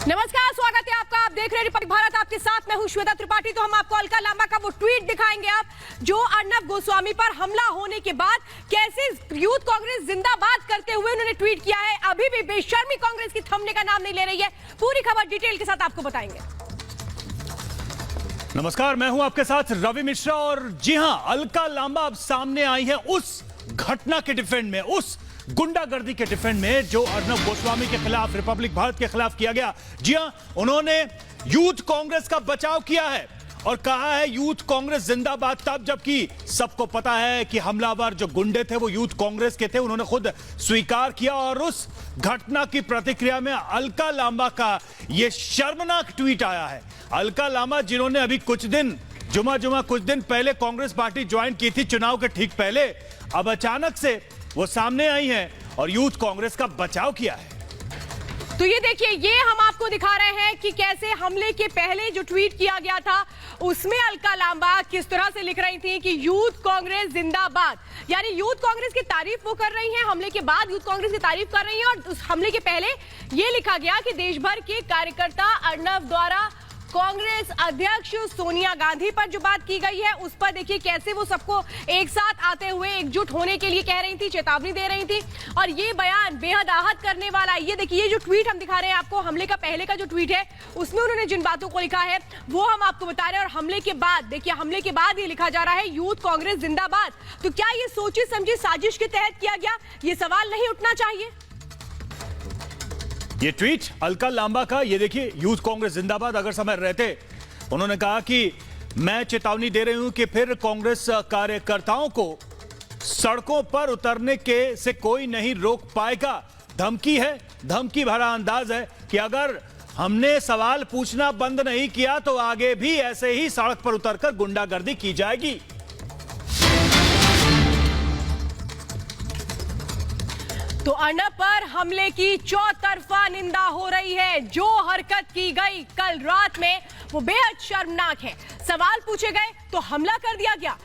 नमस्कार, स्वागत है आपका। आप देख रहे हैं रिपब्लिक भारत, आपके साथ मैं हूं श्वेता त्रिपाठी। तो हम आपको अलका लांबा का वो ट्वीट दिखाएंगे अब, जो अर्नब गोस्वामी पर हमला होने के बाद कैसे यूथ कांग्रेस जिंदाबाद करते हुए उन्होंने ट्वीट किया है। अभी भी बेशर्मी कांग्रेस की थमने का नाम नहीं ले रही है। पूरी खबर डिटेल के साथ आपको बताएंगे। नमस्कार, मैं हूं आपके साथ रवि मिश्रा। और जी हां, अलका लांबा अब सामने आई है उस घटना के डिफेंड में, उस गुंडागर्दी के डिफेंड में जो अर्नब गोस्वामी के खिलाफ, रिपब्लिक भारत के खिलाफ किया गया। जी हां, उन्होंने यूथ कांग्रेस का बचाव किया है और कहा है यूथ कांग्रेस जिंदाबाद, तब जबकि सबको पता है कि हमलावर जो गुंडे थे वो यूथ कांग्रेस के थे। उन्होंने खुद स्वीकार किया और उस घटना की प्रतिक्रिया में अलका लांबा का यह शर्मनाक ट्वीट आया है। अलका लांबा, जिन्होंने अभी कुछ दिन पहले कांग्रेस पार्टी ज्वाइन की थी, चुनाव के ठीक पहले, अब अचानक से वो सामने आई हैं और यूथ कांग्रेस का बचाव किया है। तो ये देखिए, ये हम आपको दिखा रहे हैं कि कैसे हमले के पहले जो ट्वीट किया गया था उसमें अलका लांबा किस तरह से लिख रही थी कि यूथ कांग्रेस जिंदाबाद, यानी यूथ कांग्रेस की तारीफ वो कर रही हैं, हमले के बाद यूथ कांग्रेस की तारीफ कर रही हैं। और उस हमले के पहले ये लिखा गया कि देश भर के कार्यकर्ता अर्नब द्वारा कांग्रेस अध्यक्ष सोनिया गांधी पर जो बात की गई है उस पर देखिए कैसे वो सबको एक साथ आते हुए एकजुट होने के लिए कह रही थी, चेतावनी दे रही थी। और ये बयान बेहद आहत करने वाला है। ये देखिए, ये जो ट्वीट हम दिखा रहे हैं आपको, हमले का पहले का जो ट्वीट है उसमें उन्होंने जिन बातों को लिखा है वो हम आपको बता रहे हैं। और हमले के बाद देखिए, हमले के बाद ये लिखा जा रहा है यूथ कांग्रेस जिंदाबाद। तो क्या ये सोची समझी साजिश के तहत किया गया? ये सवाल नहीं उठना चाहिए? ये ट्वीट अलका लांबा का, ये देखिए, यूथ कांग्रेस जिंदाबाद। अगर समय रहते उन्होंने कहा कि मैं चेतावनी दे रही हूं कि फिर कांग्रेस कार्यकर्ताओं को सड़कों पर उतरने के से कोई नहीं रोक पाएगा। धमकी है, धमकी भरा अंदाज है कि अगर हमने सवाल पूछना बंद नहीं किया तो आगे भी ऐसे ही सड़क पर उतरकर गुंडागर्दी की जाएगी। तो अर्नब पर हमले की चौतरफा निंदा हो रही है। जो हरकत की गई कल रात में वो बेहद शर्मनाक है। सवाल पूछे गए तो हमला कर दिया गया।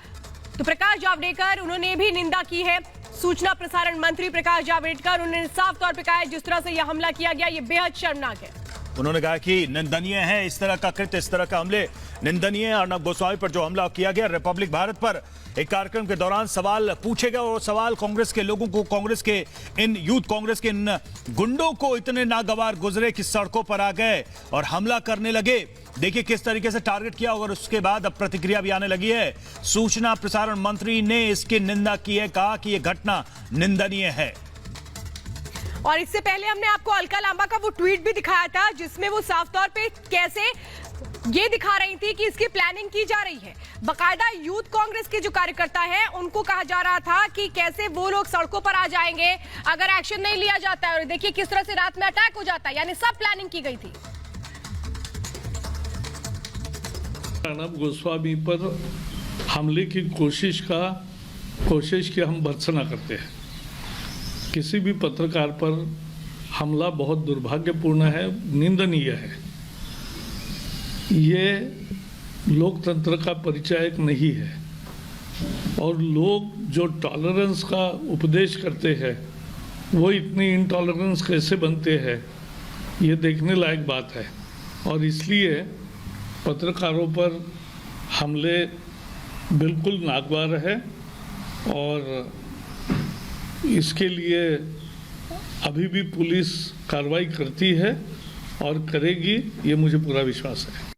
तो प्रकाश जावड़ेकर, उन्होंने भी निंदा की है। सूचना प्रसारण मंत्री प्रकाश जावड़ेकर, उन्होंने साफ तौर पे कहा है जिस तरह से यह हमला किया गया ये बेहद शर्मनाक है। उन्होंने कहा कि निंदनीय है इस तरह का कृत्य, इस तरह का हमले निंदनीय है। अर्नब गोस्वामी पर जो हमला किया गया, रिपब्लिक भारत पर एक कार्यक्रम के दौरान सवाल पूछे गए और सवाल कांग्रेस के लोगों को, कांग्रेस के इन यूथ कांग्रेस के इन गुंडों को इतने नागवार गुजरे कि सड़कों पर आ गए और हमला करने लगे। देखिए किस तरीके से टारगेट किया और उसके बाद अब प्रतिक्रिया भी आने लगी है। सूचना प्रसारण मंत्री ने इसकी निंदा की है, कहा कि यह घटना निंदनीय है। और इससे पहले हमने आपको अलका लांबा का वो ट्वीट भी दिखाया था जिसमें वो साफ तौर पे कैसे ये दिखा रही थी कि इसकी प्लानिंग की जा रही है। बाकायदा यूथ कांग्रेस के जो कार्यकर्ता हैं उनको कहा जा रहा था कि कैसे वो लोग सड़कों पर आ जाएंगे अगर एक्शन नहीं लिया जाता है। और देखिए किस तरह से रात में अटैक हो जाता है, यानी सब प्लानिंग की गई थी। अर्नब गोस्वामी पर हमले की कोशिश की हम भर्त्सना करते हैं। किसी भी पत्रकार पर हमला बहुत दुर्भाग्यपूर्ण है, निंदनीय है। ये लोकतंत्र का परिचायक नहीं है। और लोग जो टॉलरेंस का उपदेश करते हैं वो इतनी इनटॉलरेंस कैसे बनते हैं, ये देखने लायक बात है। और इसलिए पत्रकारों पर हमले बिल्कुल नागवार है और इसके लिए अभी भी पुलिस कार्रवाई करती है और करेगी, ये मुझे पूरा विश्वास है।